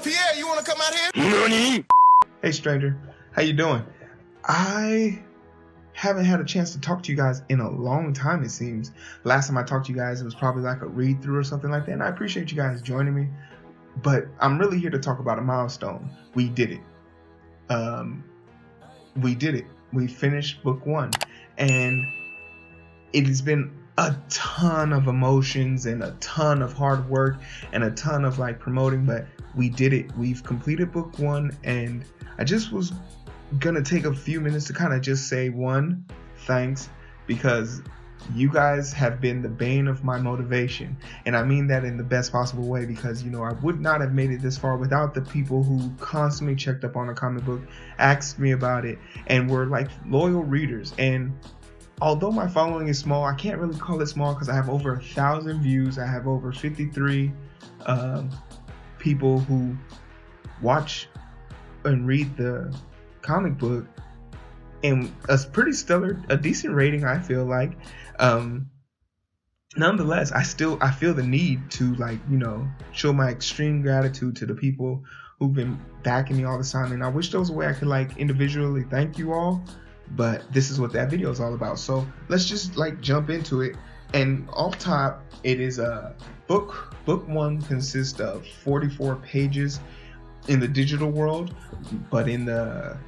Pierre, you want to come out here? Hey stranger, how you doing? I haven't had a chance to talk to you guys in a long time, it seems. Last time I talked to you guys, it was probably like a read through or something like that, and I appreciate you guys joining me. But I'm really here to talk about a milestone. We did it. We finished book 1, and it has been a ton of emotions and a ton of hard work and a ton of like promoting, but we did it. We've completed book 1, and I just was gonna take a few minutes to kind of just say one, thanks, because you guys have been the bane of my motivation, and I mean that in the best possible way, because I would not have made it this far without the people who constantly checked up on a comic book, asked me about it, and were like loyal readers. And although my following is small, I can't really call it small because I have over 1,000 views. I have over 53 people who watch and read the comic book, and a pretty stellar, a decent rating, I feel like. Nonetheless, I feel the need to show my extreme gratitude to the people who've been backing me all this time, and I wish there was a way I could individually thank you all, but this is what that video is all about. So let's just jump into it. And off top, it is a book 1 consists of 44 pages in the digital world, but in the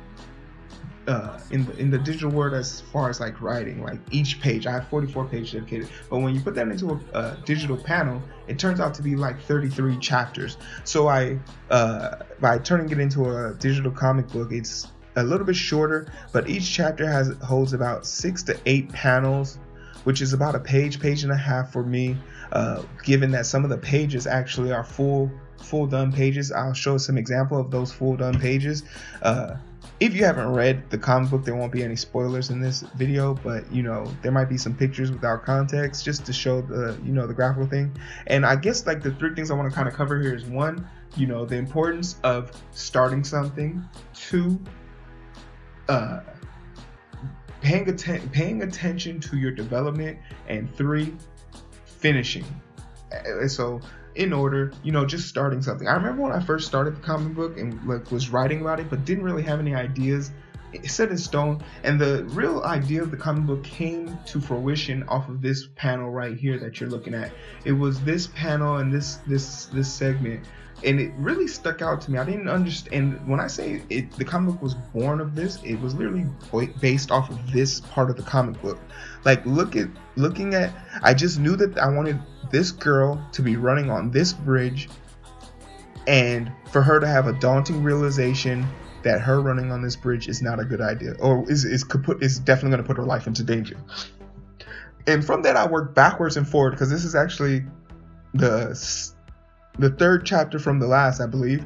digital world, as far as writing, each page, I have 44 pages dedicated, but when you put that into a digital panel, it turns out to be 33 chapters. So by turning it into a digital comic book, it's a little bit shorter, but each chapter holds about 6 to 8 panels, which is about a page and a half for me, given that some of the pages actually are full done pages. I'll show some example of those full done pages. If you haven't read the comic book, there won't be any spoilers in this video, but there might be some pictures without context just to show the the graphical thing. And I guess the 3 things I want to kind of cover here is 1, the importance of starting something, 2, paying attention to your development, and 3, finishing. So in order, just starting something. I remember when I first started the comic book and was writing about it, but didn't really have any ideas set in stone. And the real idea of the comic book came to fruition off of this panel right here that you're looking at. It was this panel and this segment, and it really stuck out to me. I didn't understand. When I say it, the comic book was born of this, it was literally based off of this part of the comic book. Looking at, I just knew that I wanted this girl to be running on this bridge, and for her to have a daunting realization that her running on this bridge is not a good idea, or is definitely going to put her life into danger. And from that, I worked backwards and forward, because this is actually the 3rd chapter from the last, I believe.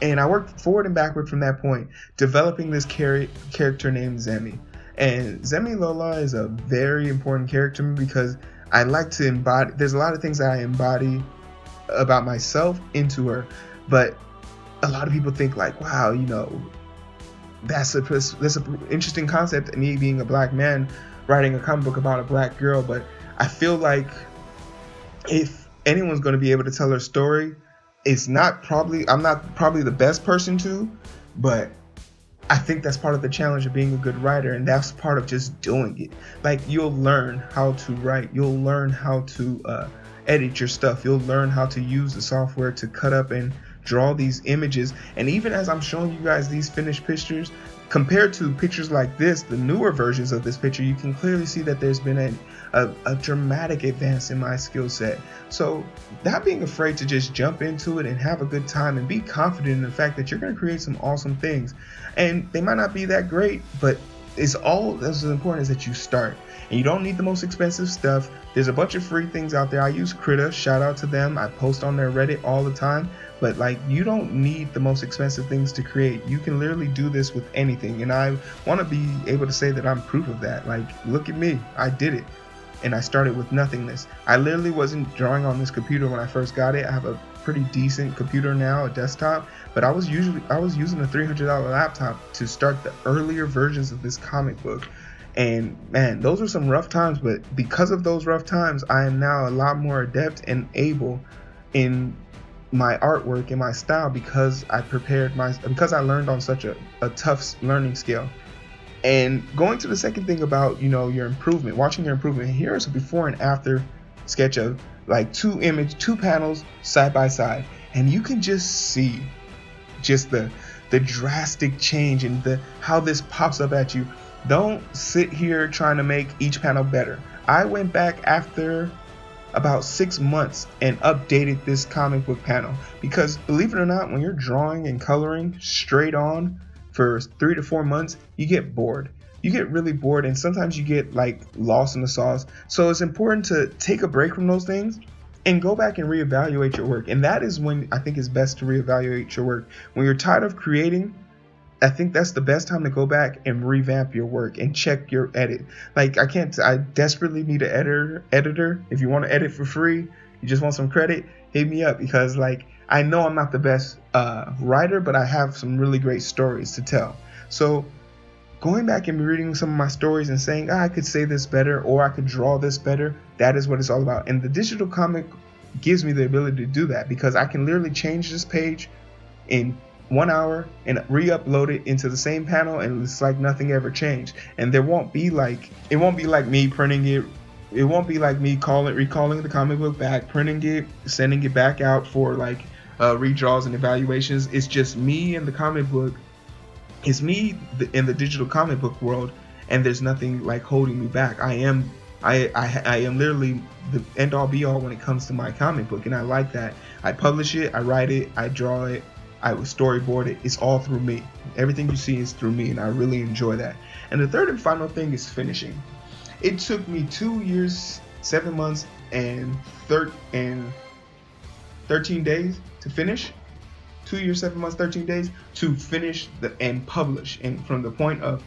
And I worked forward and backward from that point, developing this character named Zemi. And Zemi Lola is a very important character to me because I like to embody, there's a lot of things that I embody about myself into her, but a lot of people think wow, that's an interesting concept, me being a black man writing a comic book about a black girl. But I feel like if anyone's going to be able to tell her story, I'm not probably the best person to, but I think that's part of the challenge of being a good writer, and that's part of just doing it. You'll learn how to write, you'll learn how to edit your stuff, you'll learn how to use the software to cut up and draw these images. And even as I'm showing you guys these finished pictures, compared to pictures like this, the newer versions of this picture, you can clearly see that there's been a dramatic advance in my skill set. So not being afraid to just jump into it and have a good time, and be confident in the fact that you're going to create some awesome things, and they might not be that great, but it's all that's important is that you start. And you don't need the most expensive stuff. There's a bunch of free things out there. I use Krita, shout out to them. I post on their Reddit all the time. But you don't need the most expensive things to create. You can literally do this with anything. And I want to be able to say that I'm proof of that. Look at me, I did it. And I started with nothingness. I literally wasn't drawing on this computer when I first got it. I have a pretty decent computer now, a desktop, but I was using a $300 laptop to start the earlier versions of this comic book. And man, those were some rough times, but because of those rough times, I am now a lot more adept and able in my artwork and my style because I learned on such a tough learning scale. And going to the second thing about, your improvement, watching your improvement, here's a before and after sketch of like two panels side by side, and you can just see just the drastic change and how this pops up at you. Don't sit here trying to make each panel better. I went back after about 6 months and updated this comic book panel because, believe it or not, when you're drawing and coloring straight on for 3 to 4 months, you get bored. You get really bored, and sometimes you get like lost in the sauce. So it's important to take a break from those things and go back and reevaluate your work. And that is when I think it's best to reevaluate your work. When you're tired of creating, I think that's the best time to go back and revamp your work and check your edit. Like, I desperately need an editor. If you want to edit for free, you just want some credit, hit me up, because like, I know I'm not the best writer, but I have some really great stories to tell. So going back and reading some of my stories and saying, I could say this better, or I could draw this better, that is what it's all about. And the digital comic gives me the ability to do that, because I can literally change this page in 1 hour and re-upload it into the same panel, and it's like nothing ever changed. And it won't be like me printing it. It won't be like me recalling the comic book back, printing it, sending it back out for like redraws and evaluations. It's just me and the comic book. It's me in the digital comic book world, and there's nothing like holding me back. I am literally the end all be all when it comes to my comic book, and I like that. I publish it, I write it, I draw it, I would storyboard it. It's all through me. Everything you see is through me, and I really enjoy that. And the third and final thing is finishing. It took me 2 years, 7 months, and 13 days to finish. 2 years, 7 months, 13 days to finish and publish. And from the point of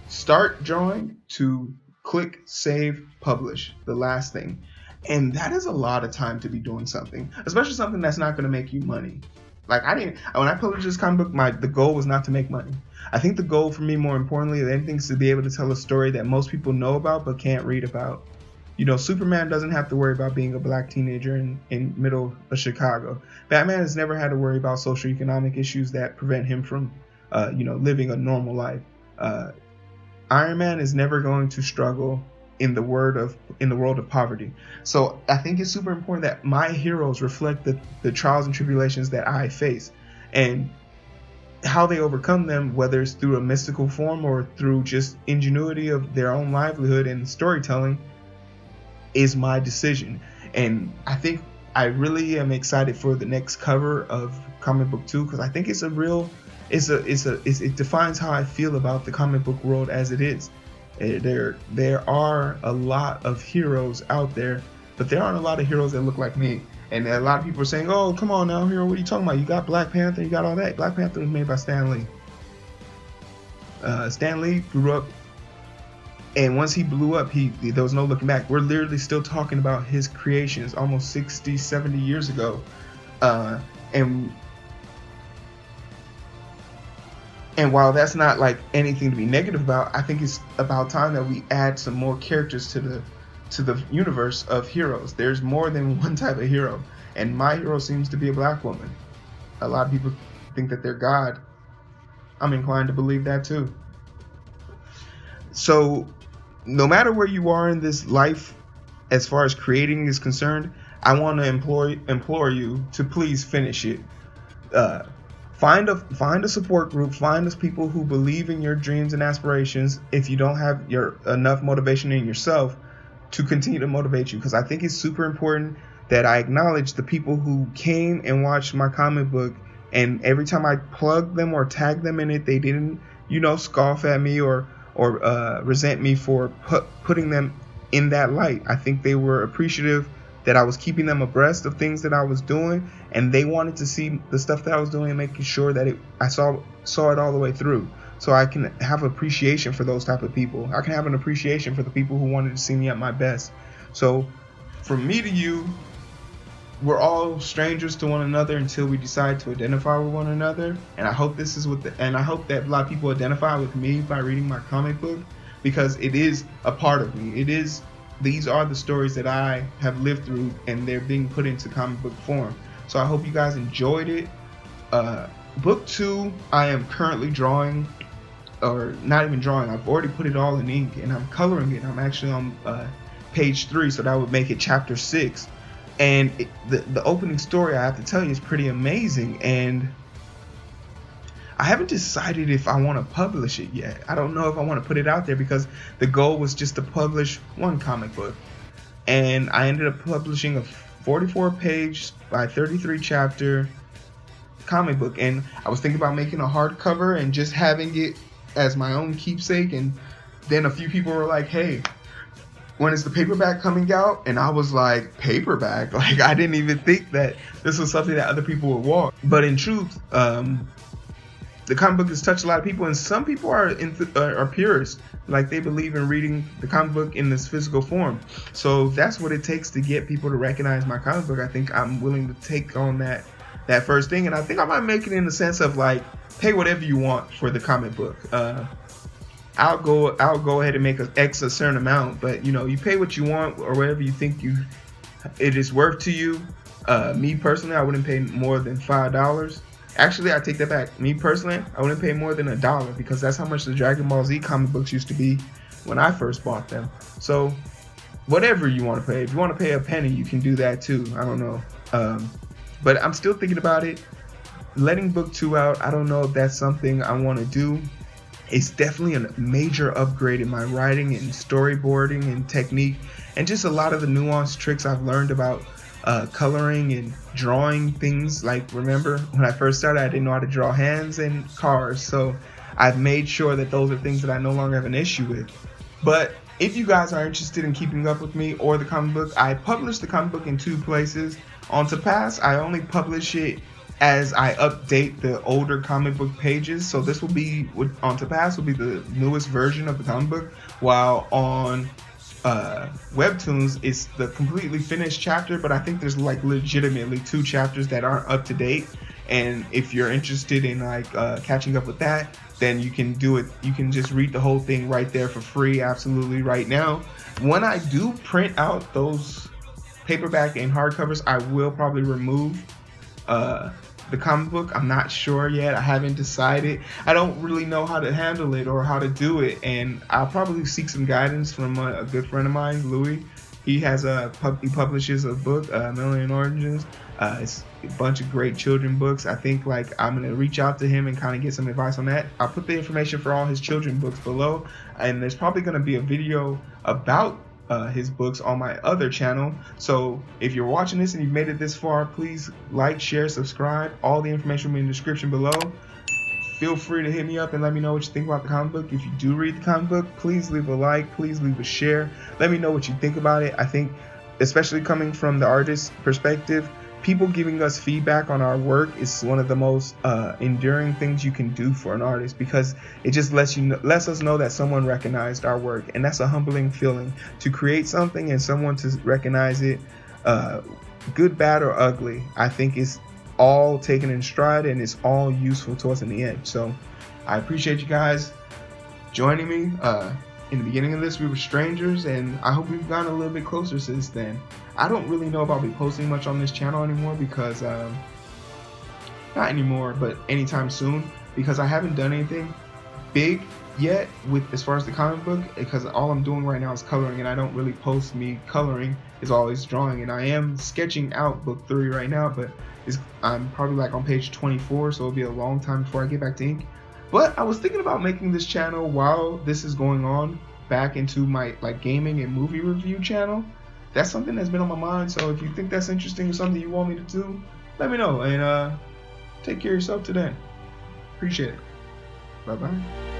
start drawing to click, save, publish, the last thing. And that is a lot of time to be doing something, especially something that's not going to make you money. Like, when I published this comic book, the goal was not to make money. I think the goal for me, more importantly than anything, is to be able to tell a story that most people know about but can't read about. Superman doesn't have to worry about being a black teenager in middle of Chicago. Batman has never had to worry about socioeconomic issues that prevent him from, living a normal life. Iron Man is never going to struggle in the world of poverty. So I think it's super important that my heroes reflect the trials and tribulations that I face, and how they overcome them, whether it's through a mystical form or through just ingenuity of their own livelihood and storytelling, is my decision. And I think I really am excited for the next cover of Comic Book 2, because I think it defines how I feel about the comic book world as it is. There are a lot of heroes out there, but there aren't a lot of heroes that look like me. And a lot of people are saying, "Oh, come on now, Heero, what are you talking about? You got Black Panther, you got all that." Black Panther was made by Stan Lee. Stan Lee grew up, and once he blew up, there was no looking back. We're literally still talking about his creations almost 60, 70 years ago. And while that's not like anything to be negative about, I think it's about time that we add some more characters to the universe of heroes. There's more than one type of hero, and my hero seems to be a black woman. A lot of people think that they're God. I'm inclined to believe that too. So no matter where you are in this life, as far as creating is concerned, I want to implore you to please finish it. Find a support group. Find those people who believe in your dreams and aspirations. If you don't have enough motivation in yourself, to continue to motivate you, because I think it's super important that I acknowledge the people who came and watched my comic book, and every time I plugged them or tagged them in it, they didn't, scoff at me or resent me for putting them in that light. I think they were appreciative that I was keeping them abreast of things that I was doing, and they wanted to see the stuff that I was doing and making sure that I saw it all the way through. So I can have appreciation for those type of people. I can have an appreciation for the people who wanted to see me at my best. So from me to you, we're all strangers to one another until we decide to identify with one another. And I hope I hope that a lot of people identify with me by reading my comic book, because it is a part of me. These are the stories that I have lived through, and they're being put into comic book form. So I hope you guys enjoyed it. Book 2, I am currently drawing, or not even drawing, I've already put it all in ink and I'm coloring it. I'm actually on page 3, so that would make it chapter 6. And the opening story, I have to tell you, is pretty amazing, and I haven't decided if I want to publish it yet. I don't know if I want to put it out there, because the goal was just to publish one comic book, and I ended up publishing a 44-page by 33-chapter comic book. And I was thinking about making a hardcover and just having it as my own keepsake. And then a few people were like, hey, when is the paperback coming out? And I was like, paperback? Like, I didn't even think that this was something that other people would want. But in truth, the comic book has touched a lot of people, and some people are purists. Like, they believe in reading the comic book in this physical form. So if that's what it takes to get people to recognize my comic book, I think I'm willing to take on that first thing. And I think I might make it in the sense of, like, pay whatever you want for the comic book. I'll go ahead and make a certain amount, but you know, you pay what you want or whatever you think it is worth to you. Me personally, I wouldn't pay more than $5. Actually, I take that back. Me personally, I wouldn't pay more than $1, because that's how much the Dragon Ball Z comic books used to be when I first bought them. So whatever you want to pay. If you want to pay a penny, you can do that too. I don't know. But I'm still thinking about it. Letting book 2 out, I don't know if that's something I want to do. It's definitely a major upgrade in my writing and storyboarding and technique, and just a lot of the nuanced tricks I've learned about coloring and drawing things. Like, remember when I first started, I didn't know how to draw hands and cars, so I've made sure that those are things that I no longer have an issue with. But if you guys are interested in keeping up with me or the comic book, I publish the comic book in 2 places. On Tapas, I only publish it as I update the older comic book pages. So this will be, on Tapas, will be the newest version of the comic book, while on Webtoons it's the completely finished chapter. But I think there's like legitimately 2 chapters that aren't up to date, and if you're interested in like catching up with that, then you can do it. You can just read the whole thing right there for free, absolutely, right now. When I do print out those paperback and hardcovers, I will probably remove the comic book. I'm not sure yet. I haven't decided. I don't really know how to handle it or how to do it, and I'll probably seek some guidance from a good friend of mine, Louis. He publishes a book, Million Oranges. It's a bunch of great children books. I think like I'm gonna reach out to him and kind of get some advice on that. I'll put the information for all his children books below, and there's probably gonna be a video about his books on my other channel. So if you're watching this and you've made it this far, please like, share, subscribe. All the information will be in the description below. Feel free to hit me up and let me know what you think about the comic book. If you do read the comic book, please leave a like, please leave a share. Let me know what you think about it. I think, especially coming from the artist's perspective, people giving us feedback on our work is one of the most enduring things you can do for an artist, because it just lets us know that someone recognized our work, and that's a humbling feeling to create something and someone to recognize it, good, bad, or ugly. I think it's all taken in stride and it's all useful to us in the end. So I appreciate you guys joining me. In the beginning of this, we were strangers, and I hope we've gotten a little bit closer since then. I don't really know if I'll be posting much on this channel anymore, because not anymore, but anytime soon, because I haven't done anything big yet with as far as the comic book, because all I'm doing right now is coloring, and I don't really post me coloring. It's always drawing, and I am sketching out book 3 right now, but I'm probably like on page 24, so it'll be a long time before I get back to ink. But I was thinking about making this channel while this is going on back into my like gaming and movie review channel. That's something that's been on my mind. So if you think that's interesting or something you want me to do, let me know. And take care of yourself today. Appreciate it. Bye bye.